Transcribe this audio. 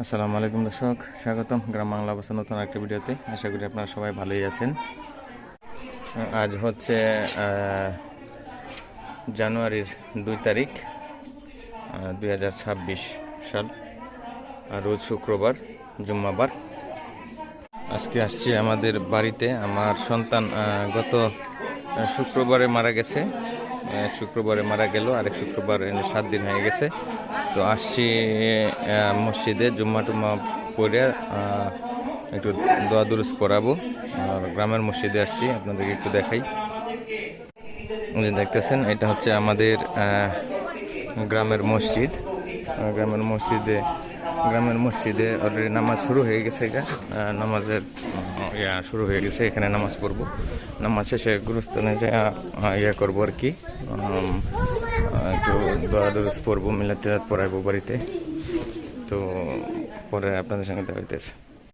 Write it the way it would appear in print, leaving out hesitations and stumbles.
আসসালামু আলাইকুম দর্শক, স্বাগতম গ্রাম বাংলা অবস্থা নতুন একটা ভিডিওতে। আশা করি আপনারা সবাই ভালোই আছেন। আজ হচ্ছে জানুয়ারির 2 তারিখ 2026 সাল, রোজ শুক্রবার, জুম্মাবার। আজকে আসছি আমাদের বাড়িতে। আমার সন্তান গত শুক্রবারে মারা গেছে। এক শুক্রবারে মারা গেল, আরেক শুক্রবার 7 দিন হয়ে গেছে। তো আসছি মসজিদে জুম্মা টুম্মা পড়ে একটু দোয়া দুরুস পড়াবো। আর গ্রামের মসজিদে আসছি, আপনাদেরকে একটু দেখাই। দেখতেছেন, এটা হচ্ছে আমাদের গ্রামের মসজিদ। গ্রামের মসজিদে অলরেডি নামাজ শুরু হয়ে গেছে। নামাজের শুরু হয়ে গেছে। এখানে নামাজ পড়বো। নামাজ শেষে গুরুস্থানে যা করবো আর কি, একটু দোয়া দুরুস পড়বো, মিলাদ টিলাদ পড়াইবো বাড়িতে। তো পরে আপনাদের সঙ্গে দেখা হইতেছে।